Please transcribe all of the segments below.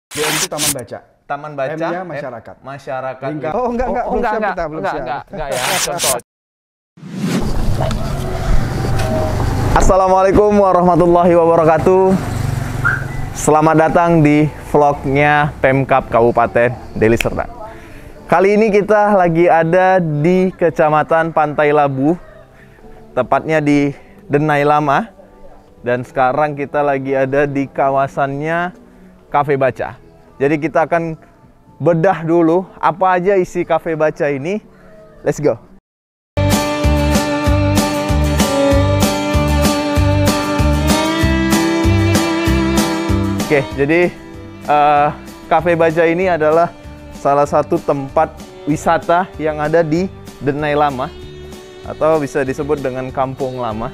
BM itu Taman Baca. Taman Baca. M-nya masyarakat. Masyarakat. Oh enggak, belum siap kita, belum siap. Enggak ya, contoh. Assalamualaikum warahmatullahi wabarakatuh. Selamat datang di vlognya Pemkab Kabupaten Deli Serdang. Kali ini kita lagi ada di Kecamatan Pantai Labu, tepatnya di Denai Lama. Dan sekarang kita lagi ada di kawasannya Cafe Baca. Jadi kita akan bedah dulu apa aja isi Cafe Baca ini. Let's go. Oke, jadi Cafe Baca ini adalah salah satu tempat wisata yang ada di Denai Lama, atau bisa disebut dengan Kampung Lama.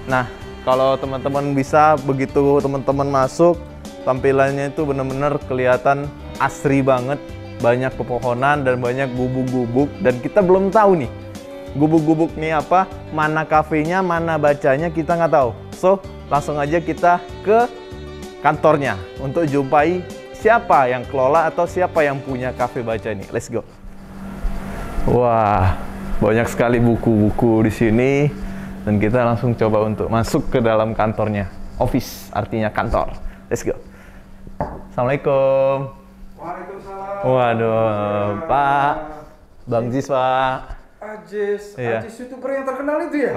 Nah, kalau teman-teman bisa, begitu teman-teman masuk, tampilannya itu benar-benar kelihatan asri banget. Banyak pepohonan dan banyak gubuk-gubuk. Dan kita belum tahu nih, gubuk-gubuk ini apa, mana kafenya, mana bacanya, kita nggak tahu. So, langsung aja kita ke kantornya untuk jumpai siapa yang kelola atau siapa yang punya Cafe Baca ini. Let's go. Wah, banyak sekali buku-buku di sini. Dan kita langsung coba untuk masuk ke dalam kantornya. Office artinya kantor. Let's go. Assalamualaikum. Waalaikumsalam. Waduh, Pak. Bang Jis, Pak. Ajis, Iya. Ajis YouTuber yang terkenal itu ya?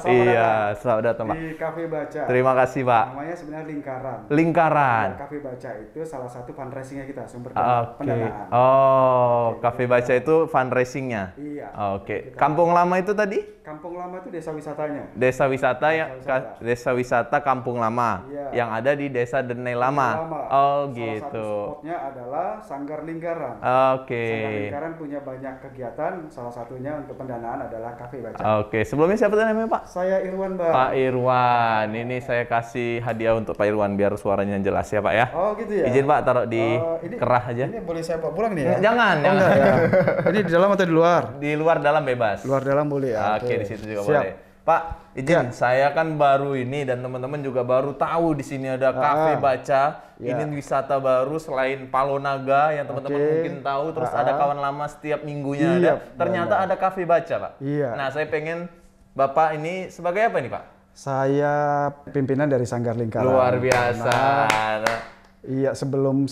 Iya, selamat datang, Pak. Di Cafe Baca. Terima kasih, Pak. Namanya sebenarnya Lingkaran. Lingkaran. Cafe Baca itu salah satu fundraisingnya kita, sumber Oke. pendanaan. Oh, Cafe Baca itu fundraisingnya. Iya. Oke. Kampung Lama itu tadi? Kampung Lama itu desa wisatanya. Desa wisata ya, wisata. desa wisata Kampung Lama, Iya. yang ada di Desa Denai Lama. Lama. Oh, Salah gitu. satu spotnya adalah Sanggar Lingkaran. Oke. Sanggar Lingkaran punya banyak kegiatan, salah satunya untuk pendanaan adalah Cafe Baca. Oke, sebelumnya siapa namanya, Pak? Saya Irwan, Bang. Pak Irwan. Ini saya kasih hadiah untuk Pak Irwan biar suaranya jelas ya, Pak ya. Oh, gitu ya. Izin, Pak, taruh di Ini- kerah aja. Ini boleh saya bawa pulang nih ya? Jangan, Oh, jangan. enggak ya. Ini di dalam atau di luar? Di luar dalam bebas. Luar dalam boleh ya. Oke, di situ juga Siap. boleh. Pak, izin, saya kan baru ini dan teman-teman juga baru tahu di sini ada Cafe Baca. Ya. Ini wisata baru selain Palonaga yang teman-teman Oke. mungkin tahu. Terus ada kawan lama setiap minggunya ada. Iya, Ternyata ada Cafe Baca, Pak. Iya. Nah, saya pengen Bapak ini sebagai apa nih, Pak? Saya pimpinan dari Sanggar Lingkaran. Luar biasa. Iya, sebelum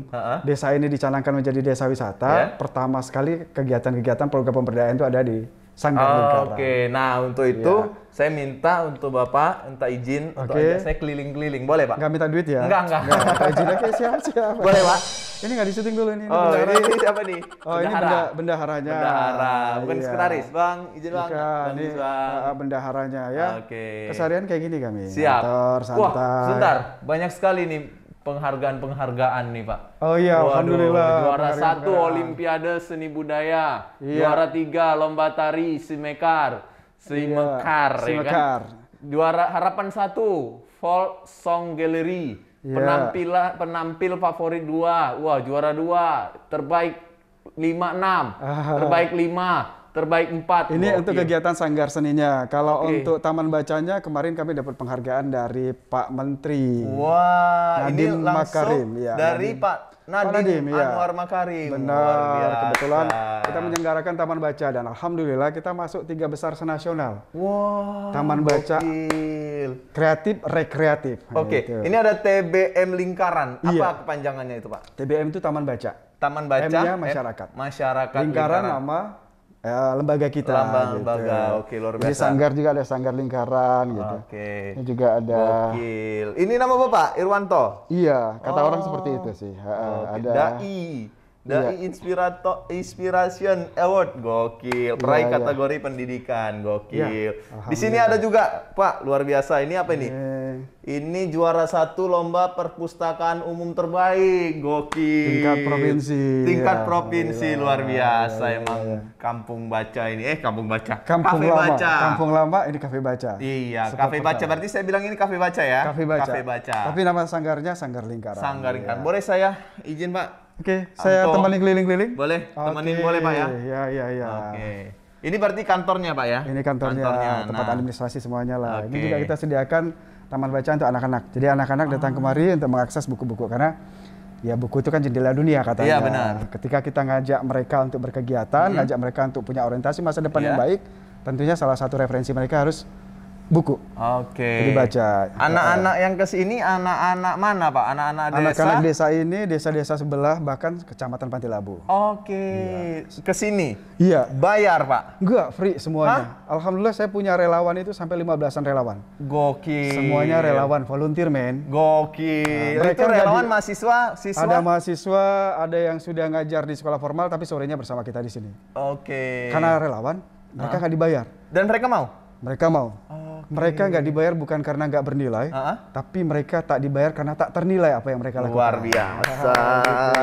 Ha-ha. desa ini dicanangkan menjadi desa wisata, Ya. pertama sekali kegiatan-kegiatan program pemberdayaan itu ada di Sanggar Lingkaran. Oke, nah untuk itu saya minta untuk Bapak minta izin untuk Oke. ajak saya keliling-keliling. Boleh, Pak? Nggak minta duit ya? Enggak. Minta izin aja, siap. Boleh, Pak? Ini nggak di-syuting dulu ini. Oh, bendahara. ini siapa nih? Oh, ini bendaharanya. Bendahara, bukan Iya. sekretaris. Bang, izin Bang. Bukan, Bang, ini izin, Bang. bendaharanya ya. Oke. Keseharian kayak gini kami. Siap. Motor, santai. Wah, sebentar. Banyak sekali nih penghargaan nih, Pak. Oh iya, Waduh, alhamdulillah. Juara Penghargaan. 1 Olimpiade Seni Budaya. Iya. Juara 3 Lomba Tari Simekar. Simekar, ya kan? Simekar. Juara Harapan 1 Folk Song Gallery. Iya. Penampil favorit 2. Wah, juara 2. Terbaik 5-6. Terbaik 5. Terbaik 4. Ini untuk kegiatan Sanggar Seninya. Kalau Oke. untuk Taman Bacanya, kemarin kami dapat penghargaan dari Pak Menteri. Wah, ini Nadiem langsung Makarim, ya, dari Nadiem. Pak Nadiem Nadiem, ya. Anwar Makarim. Luar Benar, biasa. kebetulan kita menyelenggarakan Taman Baca dan alhamdulillah kita masuk 3 besar senasional. Wah, Taman Baca. gokil. Kreatif, rekreatif. Oke, Gitu. ini ada TBM Lingkaran. Apa Iya. kepanjangannya itu, Pak? TBM itu Taman Baca. Taman Baca. M-nya masyarakat. Masyarakat Lingkaran nama lembaga kita. Lembaga, oke, luar Jadi biasa. Sanggar juga ada Sanggar Lingkaran gitu. Oke. Ini juga ada. Gokil. Ini nama Bapak Irwanto. Iya, kata orang seperti itu sih. Oke, Ada. Dai Inspiration Award, gokil. Peraih Iya. kategori pendidikan, gokil. Iya, Di sini ada juga, Pak, luar biasa. Ini apa ini? Ini juara 1 lomba perpustakaan umum terbaik, gokil. Tingkat provinsi. Tingkat Ya, provinsi, iya, luar biasa iya, emang. iya. Kampung Baca ini, Kampung Baca. Kampung Cafe Lama. Baca. Kampung Lama ini Cafe Baca. Iya, Spot Cafe Baca. pertama. Berarti saya bilang ini Cafe Baca ya? Cafe Baca. Cafe Baca. Tapi nama sanggarnya Sanggar Lingkaran. Sanggar Lingkaran. Iya. Boleh saya izin, Pak? Oke, saya Anto. temani keliling-keliling. Boleh, temenin Oke, boleh, Pak ya? Iya. Oke. Ini berarti kantornya, Pak ya? Ini kantornya, tempat Nah, administrasi semuanya lah. Ini Oke. juga kita sediakan taman baca untuk anak-anak. Jadi anak-anak datang kemari untuk mengakses buku-buku karena ya buku itu kan jendela dunia katanya. Iya, benar. Ketika kita ngajak mereka untuk berkegiatan, ngajak mereka untuk punya orientasi masa depan yang baik, tentunya salah satu referensi mereka harus buku. Jadi baca. Anak-anak yang ke sini anak-anak mana, Pak? Anak-anak desa? Anak-anak desa ini, desa-desa sebelah, bahkan kecamatan Pantilabu. Ke sini? Iya. Bayar, Pak? Enggak, free semuanya. Alhamdulillah saya punya relawan itu sampai 15-an relawan. Gokil. Semuanya relawan, volunteer, men. Gokil. Mereka itu relawan mahasiswa, siswa? Ada mahasiswa, ada yang sudah ngajar di sekolah formal, tapi sorenya bersama kita di sini. Karena relawan, mereka nggak dibayar. Dan mereka mau? Mereka mau. Mereka nggak dibayar bukan karena nggak bernilai, tapi mereka tak dibayar karena tak ternilai apa yang mereka lakukan. Luar biasa,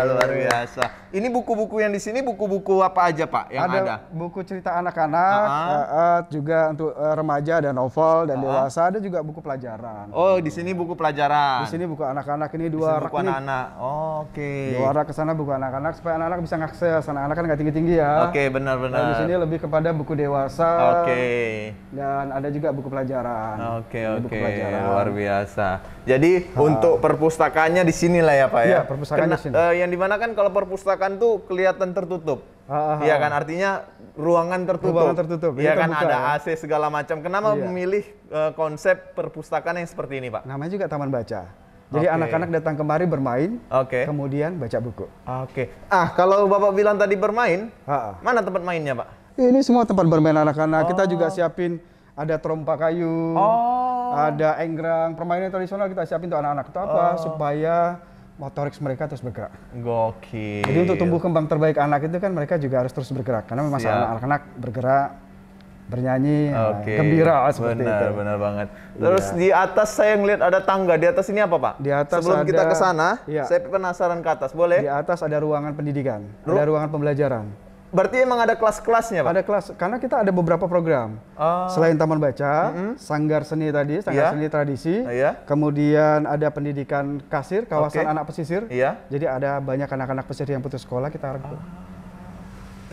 luar biasa. Ini buku-buku yang di sini buku-buku apa aja, Pak? Yang ada? Buku cerita anak-anak, juga untuk remaja dan novel dan dewasa. Ada juga buku pelajaran. Oh, di sini buku pelajaran. Di sini buku anak-anak ini dua rak buku anak-anak. Dua rak ke sana buku anak-anak supaya anak-anak bisa ngakses. Anak-anak kan nggak tinggi-tinggi ya. Benar-benar. Di sini lebih kepada buku dewasa. Dan ada juga buku pelajaran. Luar biasa. Jadi untuk perpustakaannya di sini lah ya, Pak ya. Iya, perpustakaannya di sini. Yang dimana kan kalau perpustakaan tuh kelihatan tertutup. Iya kan, artinya ruangan tertutup. Ruangan tertutup. Iya kan, ada AC segala macam. Kenapa memilih konsep perpustakaan yang seperti ini, Pak? Namanya juga taman baca. Jadi anak-anak datang kemari bermain, kemudian baca buku. Kalau Bapak bilang tadi bermain, mana tempat mainnya, Pak? Ini semua tempat bermain anak-anak. Kita juga siapin ada trompa kayu, ada enggrang, permainan tradisional kita siapin untuk anak-anak. Itu apa? Supaya motorik mereka terus bergerak. Gokil. Jadi untuk tumbuh kembang terbaik anak itu kan mereka juga harus terus bergerak. Karena memang anak-anak bergerak, bernyanyi, gembira seperti itu. Benar banget. Terus di atas saya ngeliat ada tangga. Di atas ini apa, Pak? Di atas sebelum kita ke sana, saya penasaran ke atas. Boleh? Di atas ada ruangan pendidikan, ada ruangan pembelajaran. Berarti emang ada kelas-kelasnya, Pak? Ada kelas, karena kita ada beberapa program. Selain taman baca, sanggar seni tadi, sanggar seni tradisi. Kemudian ada pendidikan kasir, kawasan anak pesisir. Jadi ada banyak anak-anak pesisir yang putus sekolah, kita rekrut.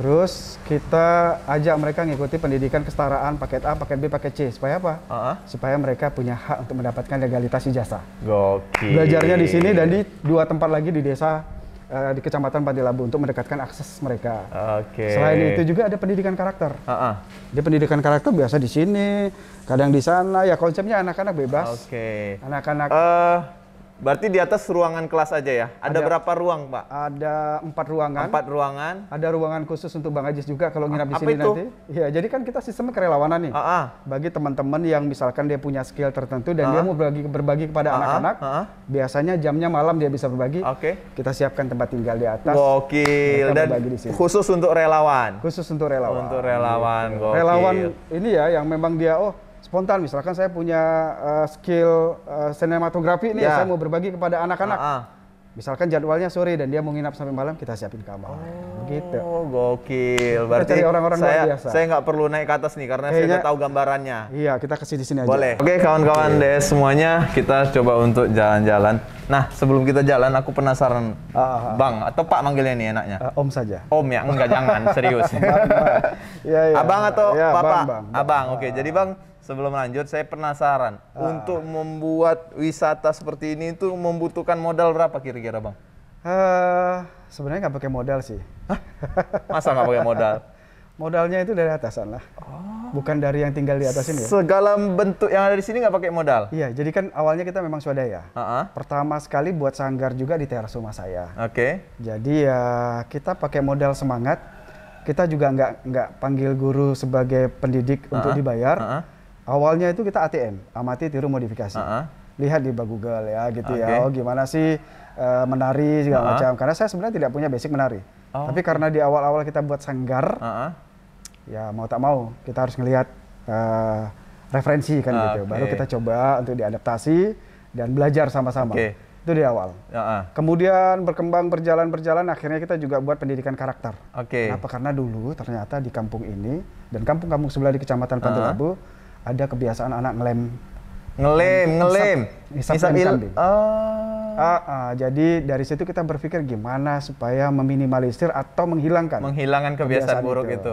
Terus kita ajak mereka ngikuti pendidikan kesetaraan paket A, paket B, paket C. Supaya apa? Supaya mereka punya hak untuk mendapatkan legalitas ijazah. Gokil. Belajarnya di sini dan di 2 tempat lagi di desa di Kecamatan Pantilabu untuk mendekatkan akses mereka. Selain itu juga ada pendidikan karakter. Di pendidikan karakter biasa di sini, kadang di sana. Ya konsepnya anak-anak bebas. Anak-anak. Berarti di atas ruangan kelas aja ya? Ada berapa ruang, Pak? Ada 4 ruangan. 4 ruangan. Ada ruangan khusus untuk Bang Ajis juga kalau nginap di sini nanti. Iya, jadi kan kita sistemnya kerelawanan nih. Bagi teman-teman yang misalkan dia punya skill tertentu dan dia mau berbagi kepada anak-anak, biasanya jamnya malam dia bisa berbagi. Kita siapkan tempat tinggal di atas. Gokil. Dan khusus untuk relawan. Khusus untuk relawan. Untuk relawan. Gokil. Relawan ini ya yang memang dia spontan, misalkan saya punya skill sinematografi nih, saya mau berbagi kepada anak-anak. Misalkan jadwalnya sore dan dia mau nginap sampai malam, kita siapin kamar. Begitu. Gokil. Berarti orang-orang saya nggak perlu naik ke atas nih karena saya udah tahu gambarannya. Iya, kita kasih di sini aja. Boleh. Oke, kawan-kawan deh semuanya, kita coba untuk jalan-jalan. Nah, sebelum kita jalan, aku penasaran, Bang atau Pak manggilnya nih enaknya? Om saja. Om ya, enggak jangan serius. Abang atau Bapak? Abang. Oke, jadi Bang, sebelum lanjut, saya penasaran untuk membuat wisata seperti ini itu membutuhkan modal berapa kira-kira, Bang? Sebenarnya nggak pakai modal sih. Masa nggak pakai modal? Modalnya itu dari atasan lah, bukan dari yang tinggal di atas ini. Segala bentuk yang ada di sini nggak pakai modal? Iya, jadi kan awalnya kita memang swadaya. Pertama sekali buat sanggar juga di teras rumah saya. Jadi ya kita pakai modal semangat. Kita juga nggak panggil guru sebagai pendidik untuk dibayar. Awalnya itu kita ATM, amati tiru modifikasi. Lihat di Google ya gitu ya. Oh gimana sih menari segala macam. Karena saya sebenarnya tidak punya basic menari. Tapi karena di awal-awal kita buat sanggar, ya mau tak mau kita harus ngelihat referensi kan gitu. Baru kita coba untuk diadaptasi dan belajar sama-sama. Itu di awal. Kemudian berkembang berjalan akhirnya kita juga buat pendidikan karakter. Kenapa? Karena dulu ternyata di kampung ini dan kampung-kampung sebelah di Kecamatan Pantilabu ada kebiasaan anak ngelem. Isap kambing. Jadi dari situ kita berpikir gimana supaya meminimalisir atau menghilangkan kebiasaan buruk itu.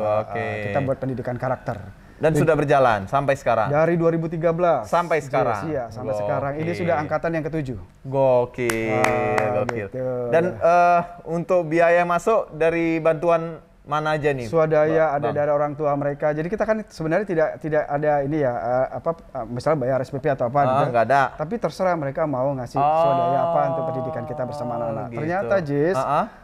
Kita buat pendidikan karakter. Dan sudah berjalan sampai sekarang? Dari 2013. Sampai sekarang? Iya, sampai sekarang. Ini sudah angkatan yang ke-7. Gokil. Gitu. Dan untuk biaya masuk dari bantuan mana aja nih? Swadaya ada dari orang tua mereka. Jadi kita kan sebenarnya tidak ada ini ya, misalnya bayar SPP atau apa gitu. Nggak ada. Tapi terserah mereka mau ngasih swadaya apa untuk pendidikan kita bersama anak-anak. Gitu. Ternyata Jis,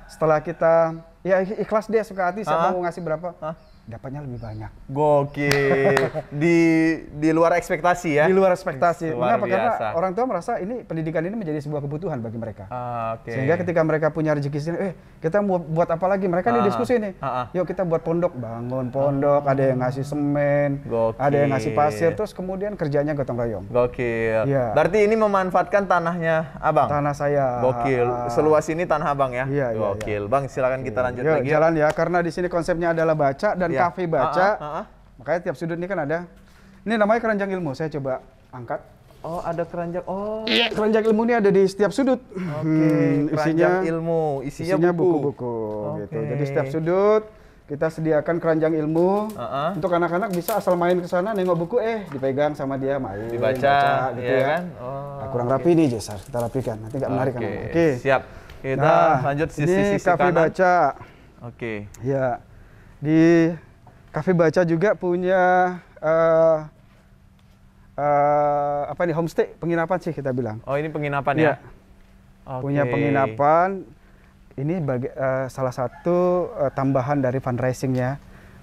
setelah kita ya ikhlas deh, suka hati siapa mau ngasih berapa. Dapatnya lebih banyak. Gokil. di luar ekspektasi ya? Di luar ekspektasi. Luar Kenapa? biasa. Karena orang tua merasa ini pendidikan ini menjadi sebuah kebutuhan bagi mereka. Okay. Sehingga ketika mereka punya rezeki sini, kita mau buat apa lagi? Mereka nih diskusi nih. Yuk kita buat pondok, bangun pondok, ada yang ngasih semen, ada yang ngasih pasir, terus kemudian kerjanya gotong royong. Gokil. Ya. Berarti ini memanfaatkan tanahnya Abang? Tanah saya. Gokil. Seluas ini tanah Abang ya? Iya. Gokil. Bang, silakan kita lanjut lagi. Jalan ya, karena di sini konsepnya adalah baca dan kafe baca. Makanya tiap sudut ini kan ada. Ini namanya keranjang ilmu. Saya coba angkat. Oh, ada keranjang. Oh, keranjang ilmu ini ada di setiap sudut. Keranjang ilmu. Isinya buku-buku gitu. Jadi setiap sudut kita sediakan keranjang ilmu untuk anak-anak bisa asal main ke sana nengok buku dipegang sama dia main dibaca gitu ya kan. Kurang rapi nih Jess, kita rapikan. Nanti nggak menarik kan. Siap. Kita lanjut sisi kafe kanan. Baca. Ya. Di kafe baca juga punya homestay, penginapan sih kita bilang. Oh, ini penginapan ya? Punya penginapan. Ini salah satu tambahan dari fundraisingnya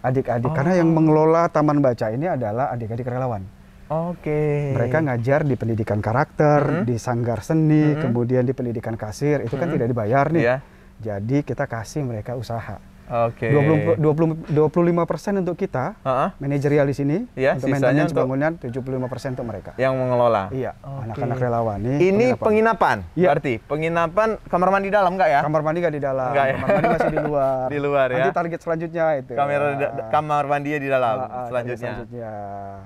adik-adik. Karena yang mengelola taman baca ini adalah adik-adik relawan. Mereka ngajar di pendidikan karakter, di sanggar seni, kemudian di pendidikan kasir. Itu kan tidak dibayar nih. Jadi kita kasih mereka usaha. 25% untuk kita, manajerial di sini, untuk maintenance bangunan, 75% untuk mereka. Yang mengelola? Iya, anak-anak relawan. Ini penginapan? Berarti penginapan kamar mandi dalam nggak ya? Kamar mandi nggak di dalam, kamar mandi masih di luar. Di luar ya? Nanti target selanjutnya itu. Kamar mandinya di dalam selanjutnya.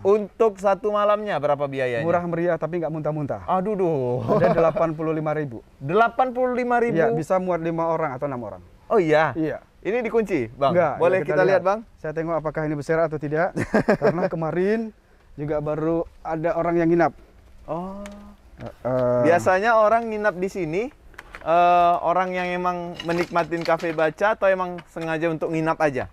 Untuk satu malamnya berapa biayanya? Murah meriah tapi nggak muntah-muntah. Aduh. Ada 85.000. 85.000? Iya, bisa muat 5 orang atau 6 orang. Oh iya? Iya. Ini dikunci, Bang? Enggak, boleh kita lihat, Bang? Saya tengok apakah ini berserakan atau tidak. Karena kemarin juga baru ada orang yang nginap. Biasanya orang nginap di sini, orang yang emang menikmatin kafe baca atau emang sengaja untuk nginap aja?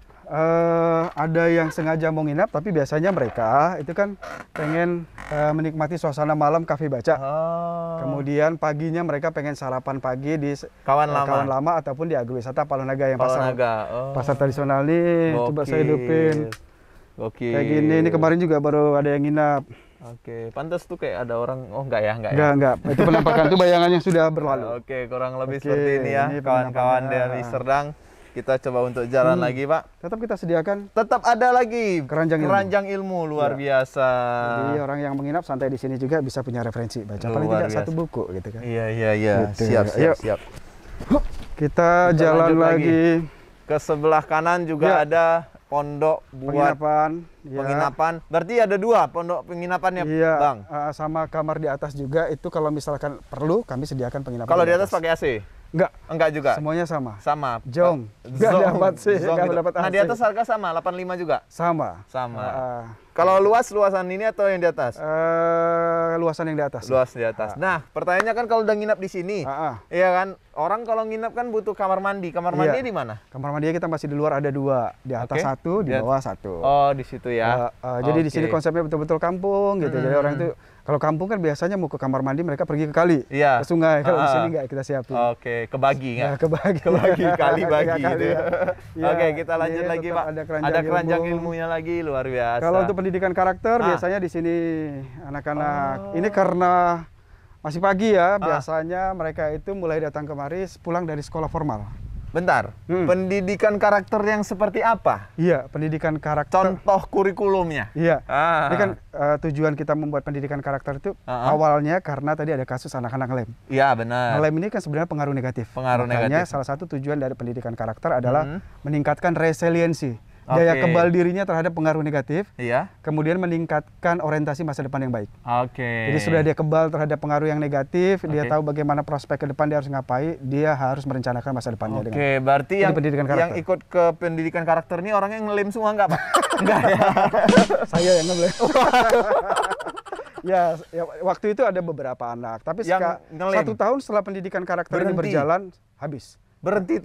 Ada yang sengaja mau nginap, tapi biasanya mereka itu kan pengen menikmati suasana malam kafe baca. Kemudian paginya mereka pengen sarapan pagi di Kawan Lama ataupun di agrowisata Palonaga yang pasar tradisional nih. Coba saya hidupin. Kayak gini, ini kemarin juga baru ada yang nginap. Pantas tuh kayak ada orang, enggak ya? Enggak. Itu penampakan, itu bayangannya sudah berlalu. Kurang lebih seperti ini ya, kawan-kawan dari Serdang. Kita coba untuk jalan lagi, Pak. Tetap kita sediakan. Tetap ada lagi keranjang ilmu luar biasa. Jadi orang yang menginap santai di sini juga bisa punya referensi baca paling tidak satu buku gitu kan. Iya. Gitu. Siap. Kita jalan lagi. Ke sebelah kanan juga ada pondok buat penginapan. Berarti ada 2 pondok penginapannya, Bang. Sama kamar di atas juga itu kalau misalkan perlu kami sediakan penginapan. Kalau di atas pakai AC? Enggak juga. Semuanya sama. Jong. Enggak dapat sih, enggak dapat AC. Nah, di atas harga sama, 85 juga. Sama. Kalau luasan ini atau yang di atas? Luasan yang di atas. Luas di atas. Nah, pertanyaannya kan kalau udah nginap di sini, iya kan? Orang kalau nginap kan butuh kamar mandi. Kamar mandi di mana? Kamar mandi kita masih di luar ada 2, di atas 1, di bawah 1. Oh, di situ ya. Jadi di sini konsepnya betul-betul kampung gitu. Jadi orang itu kalau kampung kan biasanya mau ke kamar mandi mereka pergi ke kali, ke sungai. Kalau di sini nggak kita siapin. Kebagi nggak? Kebagi, kali bagi gitu. Ya. Kita lanjut lagi, Pak. Ada keranjang ilmunya lagi, luar biasa. Kalau untuk pendidikan karakter biasanya di sini anak-anak ini karena masih pagi ya, biasanya mereka itu mulai datang kemari pulang dari sekolah formal. Bentar, pendidikan karakter yang seperti apa? Iya, pendidikan karakter. Contoh kurikulumnya? Iya, ini kan tujuan kita membuat pendidikan karakter itu awalnya karena tadi ada kasus anak-anak ngelem. Iya, benar. Ngelem ini kan sebenarnya pengaruh negatif. Makanya salah satu tujuan dari pendidikan karakter adalah meningkatkan resiliensi. Daya kebal dirinya terhadap pengaruh negatif. Kemudian meningkatkan orientasi masa depan yang baik. Jadi sudah dia kebal terhadap pengaruh yang negatif, dia tahu bagaimana prospek ke depan dia harus ngapain, dia harus merencanakan masa depannya dengan. Berarti yang ikut ke pendidikan karakter ini orangnya ngelem semua nggak, Pak? Enggak ya. Saya yang ngelem. Ya, waktu itu ada beberapa anak, tapi 1 tahun setelah pendidikan karakter ini berjalan, habis. Berhenti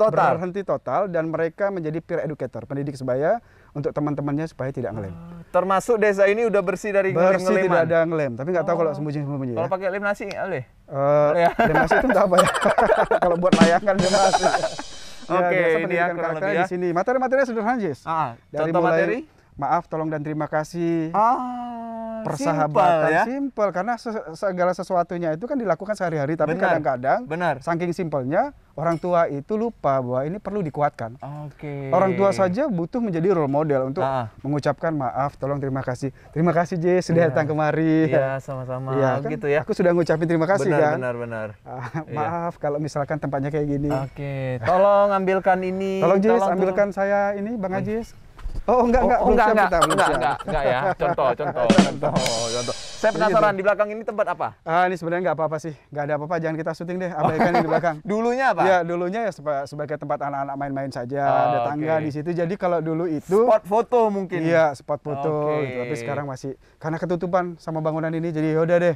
total dan mereka menjadi peer educator, pendidik sebaya untuk teman-temannya supaya tidak ngelem. Termasuk desa ini udah bersih dari ngelem-ngeleman? Bersih, tidak ada ngelem, tapi nggak tahu kalau sembunyi-sembunyi. Kalau pakai lem nasi nggak boleh? Lem nasi itu nggak apa ya? Kalau buat layangan lem nasi. Ini ya kurang lebih di sini. Materi-materinya sederhana, Jis. Dari mulai maaf, tolong dan terima kasih. Persahabatan simpel karena segala sesuatunya itu kan dilakukan sehari-hari, tapi kadang-kadang saking simpelnya orang tua itu lupa bahwa ini perlu dikuatkan. Orang tua saja butuh menjadi role model untuk mengucapkan maaf, tolong, terima kasih. Terima kasih Jess sudah datang kemari. Iya, sama-sama. Ya, kan? Gitu ya. Aku sudah ngucapin terima kasih kan. Benar. Maaf kalau misalkan tempatnya kayak gini. Tolong ambilkan ini. Tolong Jess, ambilkan saya ini Bang Ajis. Enggak ya. Contoh. Saya penasaran di belakang ini tempat apa? Ini sebenarnya nggak apa-apa sih, nggak ada apa-apa. Jangan kita syuting deh, abaikan di belakang. Dulunya apa? Ya dulunya ya sebagai tempat anak-anak main-main saja, ada tangga di situ. Jadi kalau dulu itu spot foto mungkin. Iya, spot foto. Gitu. Tapi sekarang masih karena ketutupan sama bangunan ini, jadi yaudah deh.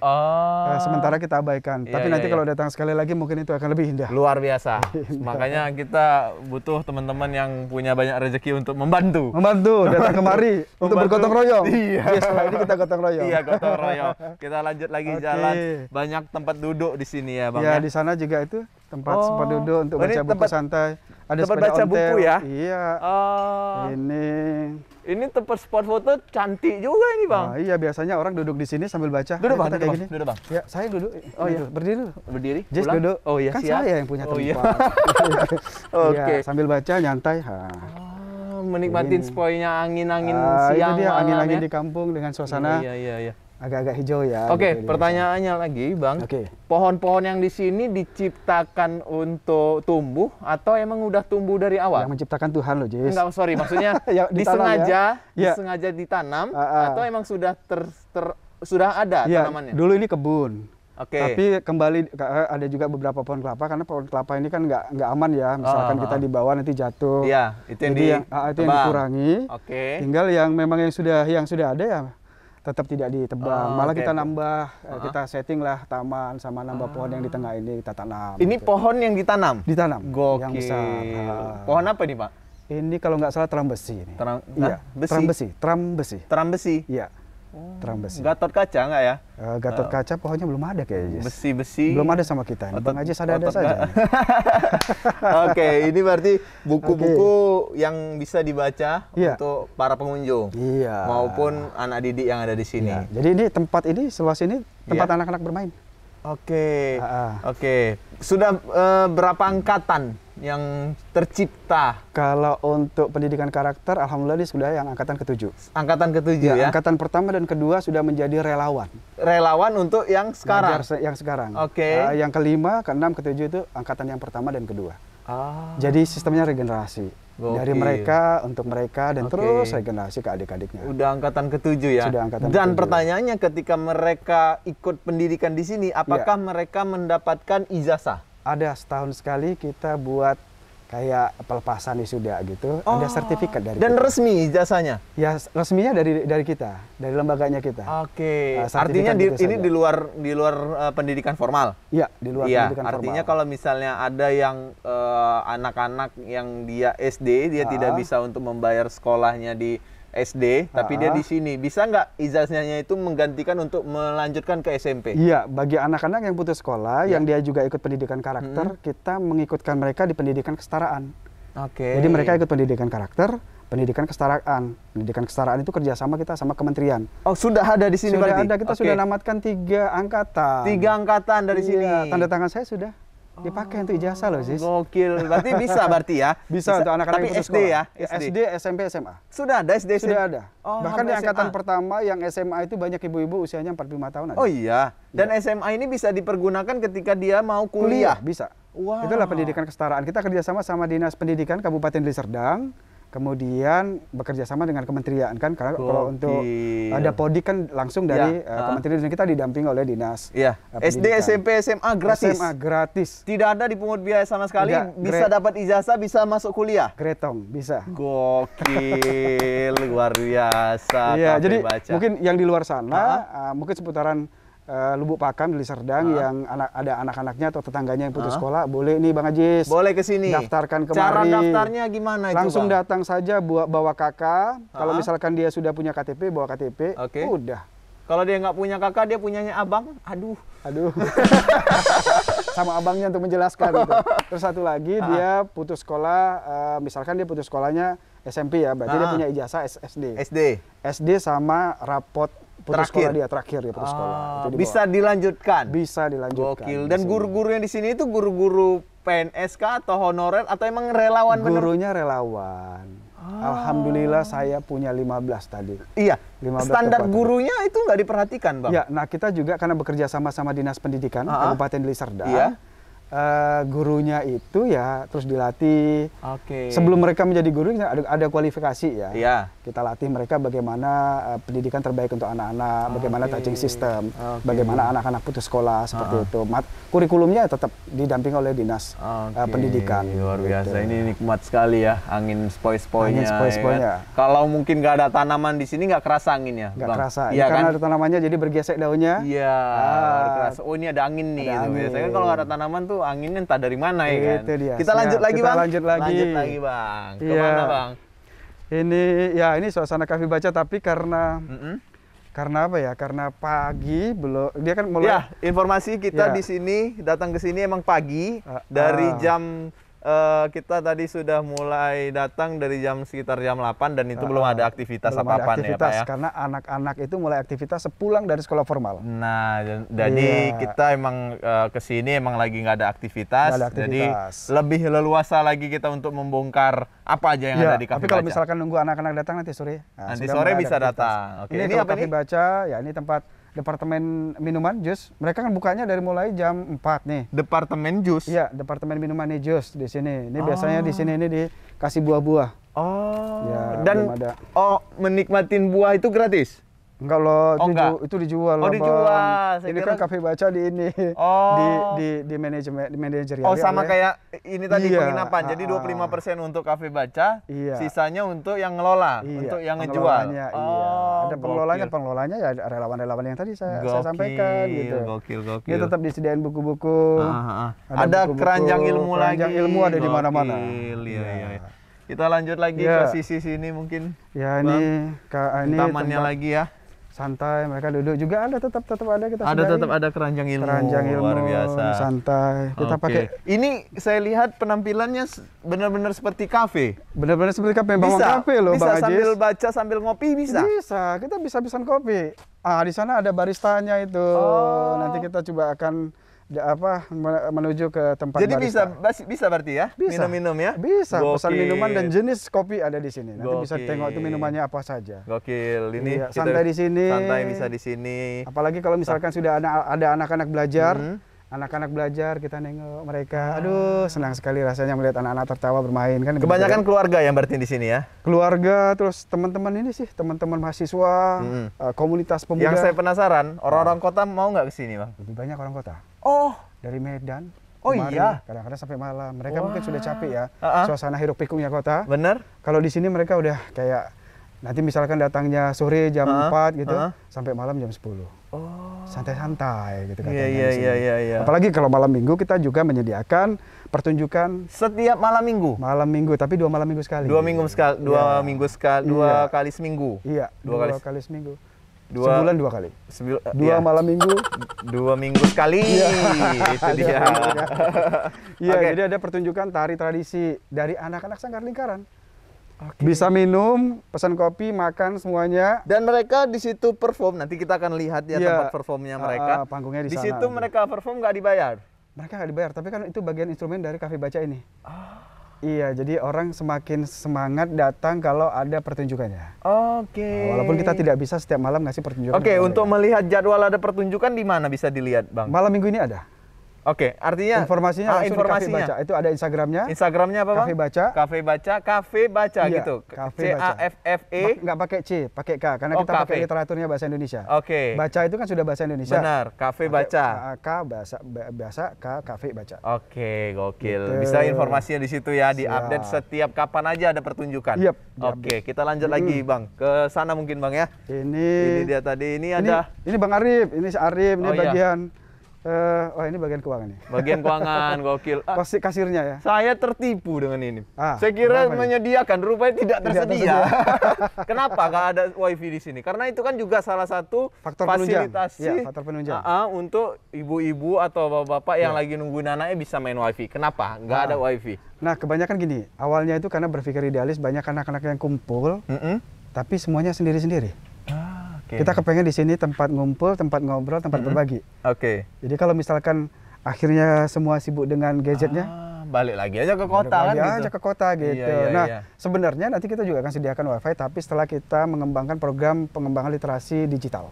Sementara kita abaikan. Tapi nanti kalau datang sekali lagi mungkin itu akan lebih indah. Luar biasa. Makanya kita butuh teman-teman yang punya banyak rezeki untuk membantu datang kemari untuk bergotong royong. Setelah ini kita gotong royong. Gotong royong. Kita lanjut lagi jalan. Banyak tempat duduk di sini ya, Bang. Di sana juga itu tempat duduk untuk baca buku santai. Ada tempat baca buku ya? Iya. Ini tempat spot foto cantik juga ini, Bang. Iya, biasanya orang duduk di sini sambil baca. Duduk, Bang. Duduk, Bang. Ya, saya duduk. Berdiri. Jess duduk. Kan siap. Saya yang punya tempat. Sambil baca nyantai. Menikmatin spoinya angin-angin siang, itu dia angin-angin di kampung dengan suasana agak-agak hijau ya. Pertanyaannya lagi, Bang. Pohon-pohon yang di sini diciptakan untuk tumbuh atau emang udah tumbuh dari awal? Yang menciptakan Tuhan loh, Jess. Enggak, sorry, maksudnya disengaja ditanam atau emang sudah sudah ada tanamannya? Dulu ini kebun. Tapi kembali ada juga beberapa pohon kelapa karena pohon kelapa ini kan nggak aman ya. Misalkan kita dibawa nanti jatuh. Iya, itu yang dikurangi. Tinggal yang memang yang sudah ada ya tetap tidak ditebang. Malah kita nambah, kita setting lah taman sama nambah pohon yang di tengah ini kita tanam. Ini pohon yang ditanam? Ditanam. Gokil. Yang besar. Pohon apa nih, Pak? Ini kalau nggak salah teram besi ini. Teram besi. Iya. Teram besi. Gatot kaca nggak ya? Gatot kaca pohonnya belum ada kayaknya. Besi-besi. Belum ada sama kita. Bang aja ada saja. Ini berarti buku-buku yang bisa dibaca untuk para pengunjung. Maupun anak didik yang ada di sini. Jadi ini tempat ini, seluas ini tempat anak-anak bermain. Sudah berapa angkatan yang tercipta? Kalau untuk pendidikan karakter, alhamdulillah ini sudah yang angkatan ke-7. Angkatan ke-7 ya? Angkatan pertama dan kedua sudah menjadi relawan. Relawan untuk yang sekarang? Yang sekarang. Yang kelima, ke-6, ke-7 itu angkatan yang pertama dan kedua. Jadi sistemnya regenerasi. Dari mereka, untuk mereka, dan terus regenerasi ke adik-adiknya. Udah angkatan ke-7 ya? Sudah angkatan dan ke-7. Pertanyaannya ketika mereka ikut pendidikan di sini, apakah mereka mendapatkan ijazah? Ada, setahun sekali kita buat kayak pelepasan wisuda gitu, ada sertifikat dari dan kita. Resmi ijazahnya? Ya resminya dari kita, dari lembaganya kita. Artinya ini di luar pendidikan formal? Iya, di luar pendidikan formal. Artinya kalau misalnya ada yang anak-anak yang dia SD, dia tidak bisa untuk membayar sekolahnya di SD, tapi dia di sini, bisa nggak ijazahnya itu menggantikan untuk melanjutkan ke SMP? Iya, bagi anak-anak yang putus sekolah, yang dia juga ikut pendidikan karakter, kita mengikutkan mereka di pendidikan kesetaraan. Jadi mereka ikut pendidikan karakter, pendidikan kesetaraan. Pendidikan kesetaraan itu kerjasama kita sama kementerian. Sudah ada di sini berarti? Sudah ada, kita sudah namatkan 3 angkatan. 3 angkatan dari sini? Tanda tangan saya sudah dipakai untuk ijazah loh, Sis. Gokil, berarti bisa ya? Bisa untuk anak-anak yang putus SD sekolah. ya? SD, SMP, SMA. Sudah ada SD? Sudah ada. Bahkan di angkatan pertama yang SMA itu banyak ibu-ibu usianya 45 tahun ada. Dan SMA ini bisa dipergunakan ketika dia mau kuliah? Bisa. Itulah pendidikan kesetaraan. Kita kerjasama sama Dinas Pendidikan Kabupaten Deli Serdang, Kemudian bekerja sama dengan kementerian kan, karena kalau untuk ada Podik kan langsung dari kementerian, dan kita didampingi oleh dinas. Iya. SD, SMP, SMA gratis. SMA gratis. Tidak ada dipungut biaya sama sekali. Bisa dapat ijazah, bisa masuk kuliah. Gretong bisa. Gokil, luar biasa. Iya, jadi mungkin yang di luar sana, mungkin seputaran Lubuk Pakam, Deli Serdang, yang ada anak-anaknya atau tetangganya yang putus sekolah, boleh nih Bang Ajis. Boleh ke sini. Daftarkan kemari. Cara daftarnya gimana itu, Langsung Bang? datang saja bawa kakak. Kalau misalkan dia sudah punya KTP, bawa KTP. Udah. Kalau dia nggak punya kakak, dia punyanya abang. Aduh. Sama abangnya untuk menjelaskan gitu. Terus satu lagi, dia putus sekolah, misalkan dia putus sekolahnya SMP ya, berarti dia punya ijazah SD. SD sama rapot putus sekolah dia terakhir dia putus sekolah. Itu bisa dilanjutkan. Bisa dilanjutkan. Gokil. Dan guru-guru yang di sini itu guru-guru PNS kah atau honorer atau emang relawan? Gurunya relawan. Alhamdulillah saya punya 15 tadi. Iya. 15 standar gurunya itu nggak diperhatikan, Bang? Ya, nah kita juga karena bekerja sama Dinas Pendidikan Kabupaten Deli Serdang. Gurunya itu ya terus dilatih. Sebelum mereka menjadi guru ada kualifikasi ya. Kita latih mereka bagaimana pendidikan terbaik untuk anak-anak, bagaimana touching system, bagaimana anak-anak putus sekolah seperti itu. Kurikulumnya tetap didampingi oleh Dinas Pendidikan. Luar biasa, ini nikmat sekali ya angin sepoi-sepoinya. Ya. Kalau mungkin nggak ada tanaman di sini nggak kerasa anginnya, Nggak kerasa. Iya, karena kan? ada tanamannya jadi bergesek daunnya. Iya. Kerasa. Oh ini ada angin nih. Biasanya kan kalau nggak ada tanaman tuh anginnya entah dari mana ya kan. Kita lanjut lagi, Bang. Lanjut lagi, Bang. Kemana, Bang? Ini suasana kafe baca, tapi karena apa ya? Karena pagi belum, dia kan mulai. Ya, informasi kita di sini datang ke sini emang pagi dari jam kita tadi sudah mulai datang dari sekitar jam 8 dan itu belum ada aktivitas apa-apa ya, Pak ya. Karena anak-anak itu mulai aktivitas sepulang dari sekolah formal. Nah, jadi kita emang kesini emang lagi nggak ada aktivitas, jadi lebih leluasa lagi kita untuk membongkar apa aja yang ada di Kafe Baca. Tapi kalau misalkan nunggu anak-anak datang nanti sore. Nanti sore bisa datang. Ini apa Kafe Baca, ya ini tempat departemen minuman jus. Mereka kan bukanya dari mulai jam 4 nih. Departemen jus? Iya, departemen minuman nih jus di sini. Ini biasanya di sini ini dikasih buah-buah. Ya, dan menikmatin buah itu gratis? Enggak loh, itu dijual. Dijual. Ini kan Kafe Baca di ini, di manajer. Sama kayak ini tadi penginapan. Jadi 25% untuk Kafe Baca, sisanya untuk yang ngelola, untuk yang ngejual. Ada pengelolanya ya relawan-relawan yang tadi saya sampaikan gitu. Gokil. Dia tetap disediain buku-buku. Ada keranjang ilmu lagi. Keranjang ilmu ada di mana-mana. Iya. Kita lanjut lagi ke sisi sini mungkin. Ya, ini tamannya lagi ya. Santai, mereka duduk juga tetap ada kita. Tetap ada keranjang ilmu. Luar biasa. Santai. Kita pakai. Ini saya lihat penampilannya benar-benar seperti kafe. Benar-benar seperti kafe, Bang. Kafe loh, Bang Ajis. Bisa sambil baca sambil ngopi bisa. Bisa. Kita bisa pesan kopi. Di sana ada baristanya itu. Nanti kita coba akan menuju ke tempat jadi barista. Bisa berarti ya? Minum-minum ya? Bisa, pesan minuman dan jenis kopi ada di sini. Nanti bisa tengok itu minumannya apa saja. Gokil. Ini santai di sini. Santai bisa di sini. Apalagi kalau misalkan sudah ada anak-anak belajar. Anak-anak belajar, kita nengok mereka. Aduh, senang sekali rasanya melihat anak-anak tertawa bermain kan. Kebanyakan keluarga yang berarti di sini ya? Keluarga, terus teman-teman ini sih, teman-teman mahasiswa, komunitas pemuda. Yang saya penasaran, orang-orang kota mau nggak ke sini, Bang? Lebih banyak orang kota. Dari Medan. Iya. Kadang-kadang sampai malam. Mereka mungkin sudah capek ya. Suasana hiruk pikuknya kota. Bener. Kalau di sini mereka udah kayak nanti misalkan datangnya sore jam 4 gitu, sampai malam jam 10. Santai-santai gitu katanya. Iya. Apalagi kalau malam minggu kita juga menyediakan pertunjukan setiap malam minggu. Malam minggu, tapi 2 malam minggu sekali. 2 minggu sekali, 2 minggu sekali, 2 kali seminggu. Iya, 2 kali seminggu. 2 sebulan 2 kali. 2 malam minggu. 2 minggu sekali. Itu dia. Iya, jadi ada pertunjukan tari tradisi dari anak-anak Sanggar Lingkaran. Bisa minum, pesan kopi, makan semuanya. Dan mereka di situ perform. Nanti kita akan lihat ya tempat performnya mereka. Panggungnya di sana. Di situ mereka perform nggak dibayar. Mereka nggak dibayar, tapi kan itu bagian instrumen dari Kafe Baca ini. Iya, jadi orang semakin semangat datang kalau ada pertunjukannya. Walaupun kita tidak bisa setiap malam ngasih pertunjukan. Untuk melihat jadwal ada pertunjukan di mana bisa dilihat, Bang? Malam minggu ini ada. Oke, artinya informasinya langsung di Cafe Baca. Itu ada Instagramnya. Instagramnya apa, Bang? Cafe Baca. Cafe Baca, Cafe Baca iya, gitu. Baca. CAFFE. Nggak pakai C, pakai K karena kita pakai literaturnya bahasa Indonesia. Oke. Baca itu kan sudah bahasa Indonesia. Benar, Cafe Baca. K biasa K Cafe Baca. Oke, gokil. Gitu. Bisa informasinya di situ ya, diupdate setiap kapan aja ada pertunjukan. Yep, Oke, kita lanjut lagi, Bang. Ke sana mungkin, Bang ya. Ini dia tadi. Ini ada. Ini Bang Arif, ini si Arif, ini bagian ini bagian keuangan nih. Bagian keuangan, gokil. Kasirnya ya. Saya tertipu dengan ini. Saya kira menyediakan, rupanya tidak tersedia. Kenapa nggak ada wifi di sini? Karena itu kan juga salah satu faktor fasilitasi faktor penunjang. Untuk ibu-ibu atau bapak-bapak yang lagi nungguin anaknya bisa main wifi. Kenapa nggak ada wifi? Nah, kebanyakan gini. Awalnya itu karena berpikir idealis, banyak anak-anak yang kumpul, tapi semuanya sendiri-sendiri. Kita kepengen di sini tempat ngumpul, tempat ngobrol, tempat berbagi. Jadi kalau misalkan akhirnya semua sibuk dengan gadgetnya, balik lagi aja ke kota kan gitu. Aja ke kota gitu. Sebenarnya nanti kita juga akan sediakan wifi, tapi setelah kita mengembangkan program pengembangan literasi digital.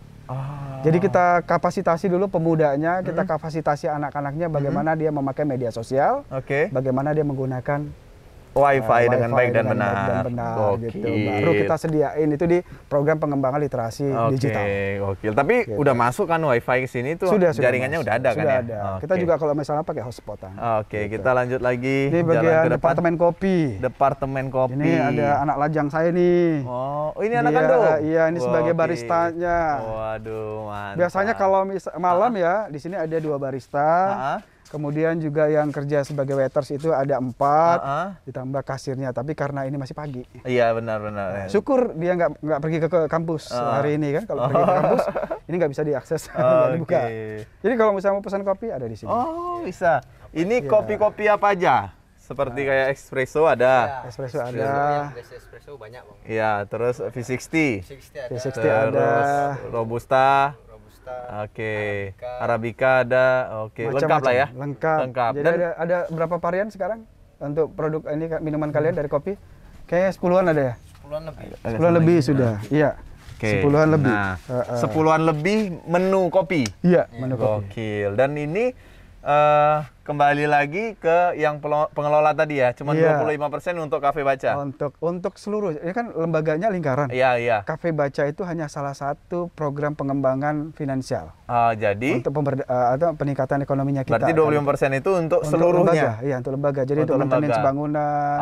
Jadi kita kapasitasi dulu pemudanya, kita kapasitasi anak-anaknya bagaimana dia memakai media sosial, bagaimana dia menggunakan Wi-Fi dengan baik dan benar gitu. Baru kita sediain itu di program pengembangan literasi digital. Gokil. Tapi udah masuk kan Wi-Fi ke sini tuh, jaringannya udah ada kan ya? Kita juga kalau misalnya pakai hotspotan. Gitu. Kita lanjut lagi. Ini bagian departemen kopi. Departemen kopi. Ini ada anak lajang saya nih. Oh, ini anak kandung? Iya, ini sebagai baristanya. Waduh, mantap. Biasanya kalau malam ya, di sini ada 2 barista. Kemudian juga yang kerja sebagai waiters itu ada 4, ditambah kasirnya. Tapi karena ini masih pagi. Iya, benar-benar. Syukur dia nggak pergi ke kampus hari ini kan. Kalau pergi ke kampus, ini nggak bisa diakses, nggak dibuka. Jadi kalau misalnya mau pesan kopi ada di sini. Oh, bisa. Ini kopi-kopi apa aja? Seperti kayak espresso ada. Espresso ada. Espresso banyak, Bang. Iya, terus V60. V60 ada. Robusta. Arabica ada. Lengkap lah ya. Lengkap. Jadi ada berapa varian sekarang untuk produk ini minuman kalian dari kopi? Kayaknya 10-an ada ya? 10-an lebih. 10-an lebih sudah. Iya. 10-an lebih. Nah, 10-an lebih menu kopi. Iya, menu kopi. Gokil. Dan ini kembali lagi ke yang pengelola tadi ya, cuma 25% untuk Cafe Baca. Untuk seluruh, ini kan lembaganya lingkaran. Iya. Cafe Baca itu hanya salah satu program pengembangan finansial. Jadi untuk atau peningkatan ekonominya kita. Berarti 25% itu untuk seluruhnya. Iya, untuk lembaga. Jadi untuk maintenance bangunan,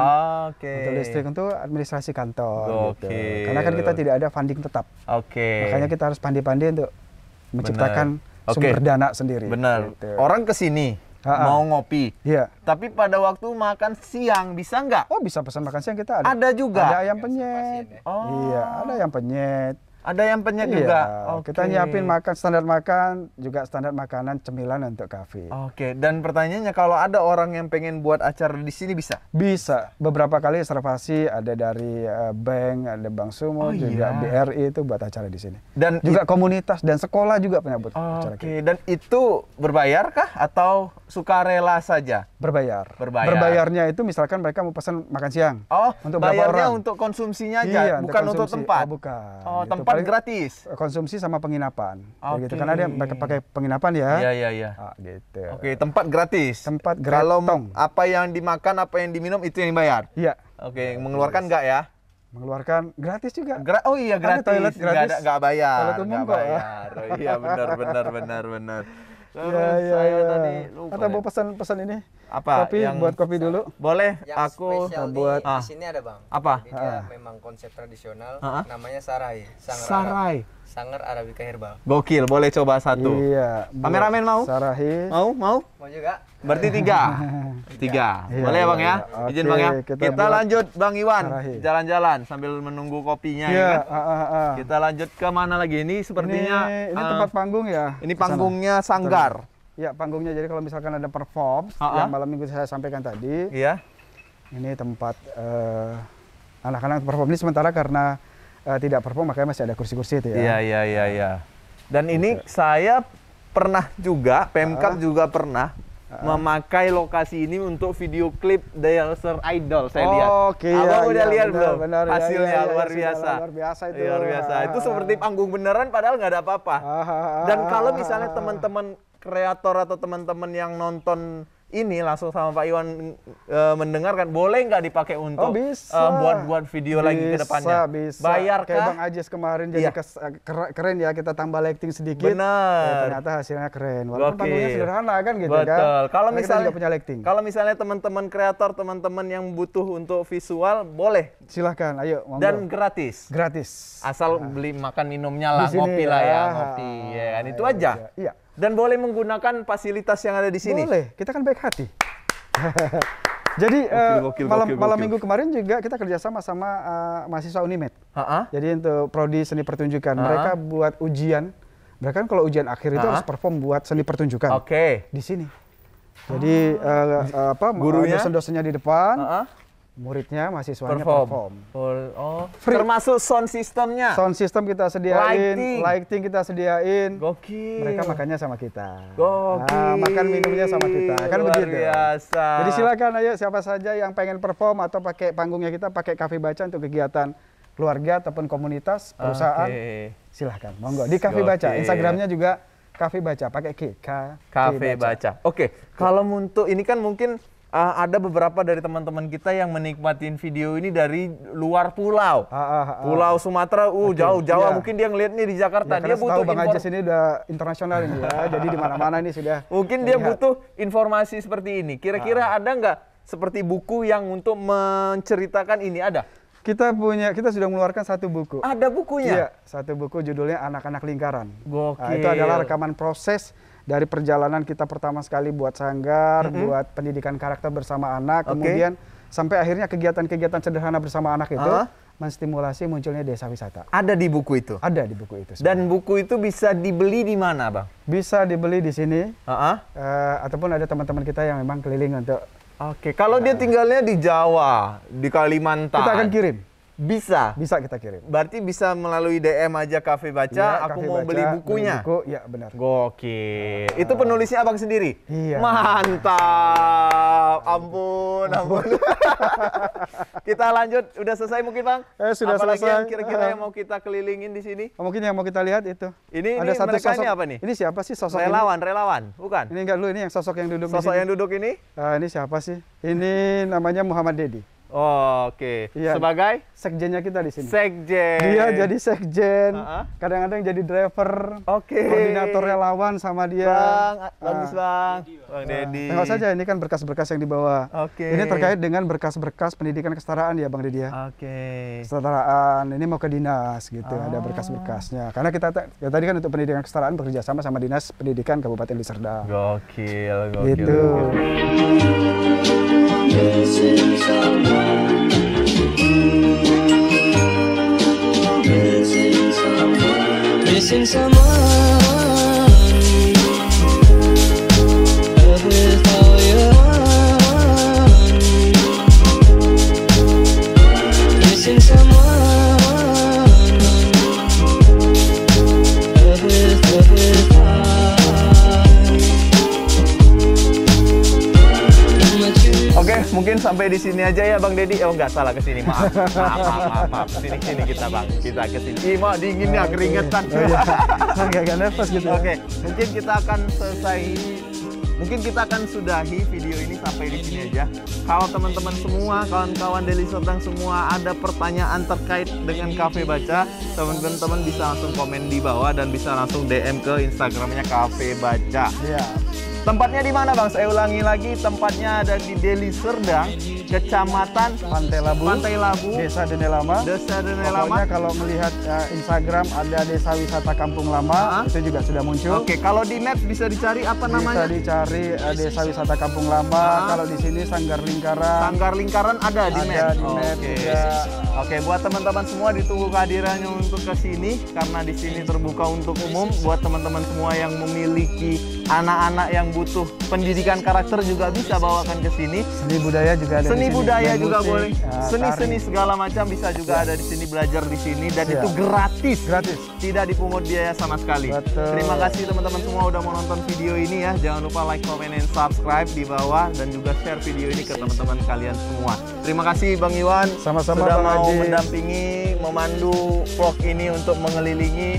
untuk listrik, untuk administrasi kantor. Gitu. Karena kan kita tidak ada funding tetap. Makanya kita harus pandai-pandai untuk menciptakan sumber dana sendiri. Benar. Gitu. Orang kesini mau ngopi. Iya. Tapi pada waktu makan siang bisa nggak? Oh, bisa pesan makan siang kita ada. Ada juga. Ada ayam penyet. Iya, ada ayam penyet. Ada yang penyet juga. Kita nyiapin standar makan, juga standar makanan cemilan untuk kafe. Dan pertanyaannya kalau ada orang yang pengen buat acara di sini bisa? Bisa. Beberapa kali reservasi ada dari bank, ada Bank Sumo, juga BRI itu buat acara di sini. Dan juga komunitas dan sekolah juga punya buat acara. Dan itu berbayar kah atau sukarela saja? Berbayar. Berbayarnya itu misalkan mereka mau pesan makan siang. Untuk bayarnya untuk konsumsinya aja, bukan untuk tempat. Bukan. Tempat gratis. Konsumsi sama penginapan. Gitu. Karena dia pakai penginapan ya. Iya. Gitu. Tempat gratis. Tempat gratis. Kalau apa yang dimakan, apa yang diminum itu yang bayar. Iya. Mengeluarkan nggak ya? Mengeluarkan gratis juga. Gratis. Toilet gratis. Nggak bayar. Toilet umum kok. Iya, benar. Saya tadi lupa. Atau mau pesan ini? Apa? Kopi, buat kopi dulu. Boleh. Yang aku buat di sini ada, Bang. Apa? Jadi dia memang konsep tradisional, namanya Sarai. Sanger Arabica Herbal. Gokil, boleh coba satu. Iya. Kameramen mau? Sarahi. Mau? Mau juga. Berarti 3. Boleh ya, Bang ya? Izin Bang ya. Kita lanjut Bang Iwan jalan-jalan sambil menunggu kopinya ya kan. Kita lanjut ke mana lagi? Ini sepertinya ini tempat panggung ya. Ini panggungnya Sanggar. Ya, panggungnya. Jadi kalau misalkan ada perform yang malam minggu saya sampaikan tadi. Iya. Ini tempat anak-anak perform. Ini sementara karena tidak perform makanya masih ada kursi-kursi itu ya. Iya. Dan ini saya pernah juga, Pemkab juga pernah memakai lokasi ini untuk video klip Dancer Idol, saya lihat. Abang udah lihat belum? Hasilnya luar biasa. Luar biasa itu. Luar biasa. Itu seperti panggung beneran padahal nggak ada apa-apa. Dan kalau misalnya teman-teman kreator atau teman-teman yang nonton ini langsung sama Pak Iwan mendengarkan, boleh nggak dipakai untuk buat video lagi ke depannya? Bisa. Bayar kah? Kayak Bang Ajis kemarin jadi keren ya, kita tambah lighting sedikit. Benar. Ternyata hasilnya keren. Walaupun panggungnya sederhana kan gitu kan. Betul. Kalau misalnya punya lighting. Kalau misalnya teman-teman kreator, teman-teman yang butuh untuk visual, boleh. Silahkan, ayo. Monggo. Dan gratis. Gratis. Asal beli makan minumnya lah, ngopi lah ya, ngopi. Ya kan itu aja. Iya. Dan boleh menggunakan fasilitas yang ada di sini. Boleh, kita kan baik hati. Jadi malam minggu kemarin juga kita kerjasama sama mahasiswa Unimed. Jadi untuk prodi seni pertunjukan, mereka buat ujian. Mereka kan kalau ujian akhir itu harus perform buat seni pertunjukan. Di sini. Jadi gurunya, dosen-dosennya di depan. Muridnya, mahasiswanya perform. Free. Termasuk sound systemnya? Sound system kita sediain, lighting kita sediain. Gokil. Mereka makannya sama kita. Gokil. Makan minumnya sama kita. Kan luar begitu. Biasa. Jadi silakan ayo siapa saja yang pengen perform atau pakai panggungnya kita, pakai Cafe Baca untuk kegiatan keluarga ataupun komunitas, perusahaan. Silahkan, monggo. Di Cafe Baca, Instagramnya juga Cafe Baca, pakai K. Cafe Baca. Kalau untuk ini kan mungkin ada beberapa dari teman-teman kita yang menikmatin video ini dari luar pulau. Pulau Sumatera, jauh Jawa. Mungkin dia ngeliat nih di Jakarta. Dia butuh Bang Ajis ini udah internasional ini ya. Jadi di mana-mana ini sudah. Mungkin dia butuh informasi seperti ini. Kira-kira ada nggak seperti buku yang untuk menceritakan ini? Ada? Kita sudah mengeluarkan satu buku. Ada bukunya? Iya, satu buku judulnya Anak-anak Lingkaran. Gokil. Itu adalah rekaman proses dari perjalanan kita pertama sekali buat sanggar, buat pendidikan karakter bersama anak, kemudian sampai akhirnya kegiatan-kegiatan sederhana bersama anak itu menstimulasi munculnya desa wisata. Ada di buku itu? Ada di buku itu. Dan buku itu bisa dibeli di mana, Bang? Bisa dibeli di sini, ataupun ada teman-teman kita yang memang keliling untuk. Kalau dia tinggalnya di Jawa, di Kalimantan, kita akan kirim. Bisa kita kirim. Berarti bisa melalui DM aja Cafe Baca, aku mau beli bukunya. Buku, ya benar. Gokil. Itu penulisnya Abang sendiri? Iya. Mantap. Ampun. Kita lanjut, udah selesai mungkin Bang? Sudah Apalagi selesai. Yang kira-kira yang mau kita kelilingin di sini? Mungkin yang mau kita lihat itu. Ini satu mereka sosok. Ini apa nih? Ini siapa sih sosok relawan, bukan? Ini enggak lu, ini yang sosok yang duduk Sosok yang duduk ini? Ini siapa sih? Ini namanya Muhammad Dedi. Iya. Sebagai? Sekjennya kita di sini. Sekjen. Dia jadi sekjen. Kadang-kadang jadi driver. Koordinator relawan sama dia. Bang, bagus Bang. Bang Dedi. Tengok saja, ini kan berkas-berkas yang dibawa. Ini terkait dengan berkas-berkas pendidikan kesetaraan ya Bang Dedi ya. Kesetaraan, ini mau ke dinas gitu, ada berkas-berkasnya. Karena kita tadi kan untuk pendidikan kesetaraan bekerja sama Dinas Pendidikan Kabupaten Deli Serdang. Gokil. Gitu. Missing someone with all your heart. Missing someone with Oke, mungkin sampai di sini aja ya Bang Dedi. Nggak salah ke sini, maaf. Sini kita Bang, kita ke sini. Mau dinginnya keringetan. Agak nervous gitu. Oke, mungkin kita akan sudahi video ini sampai di sini aja. Kalau teman-teman semua, kawan-kawan Deli Serdang semua ada pertanyaan terkait dengan Cafe Baca, teman-teman bisa langsung komen di bawah dan bisa langsung DM ke Instagramnya Cafe Baca. Iya. Tempatnya di mana Bang? Saya ulangi lagi, tempatnya ada di Deli Serdang, Kecamatan Pantai Labu, Desa Dene Lama. Pokoknya kalau melihat Instagram ada Desa Wisata Kampung Lama, itu juga sudah muncul. Kalau di Maps bisa dicari apa namanya? Bisa dicari Desa Wisata Kampung Lama. Kalau di sini Sanggar Lingkaran. Sanggar Lingkaran ada di Maps. Oke, buat teman-teman semua ditunggu kehadirannya untuk ke sini karena di sini terbuka untuk umum. Buat teman-teman semua yang memiliki anak-anak yang butuh pendidikan karakter juga bisa bawakan ke sini. Seni budaya juga ada. Seni budaya juga musik, boleh. Seni-seni segala macam bisa juga ada di sini, belajar di sini dan itu gratis. Tidak dipungut biaya sama sekali. Betul. Terima kasih teman-teman semua udah mau nonton video ini ya. Jangan lupa like, comment, and subscribe di bawah dan juga share video ini ke teman-teman kalian semua. Terima kasih Bang Iwan. Sama-sama sudah Bang mau Haji. mendampingi, memandu vlog ini untuk mengelilingi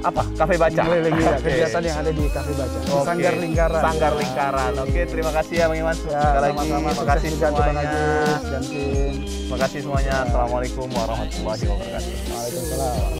apa? Kafe Baca. Mengelilingi kegiatan yang ada di Kafe Baca. Sanggar Lingkaran. Sanggar Lingkaran. Oke, terima kasih ya Bang Iman. Sekali lagi terima kasih semuanya. Terima kasih semuanya. Assalamualaikum warahmatullahi wabarakatuh. Waalaikumsalam.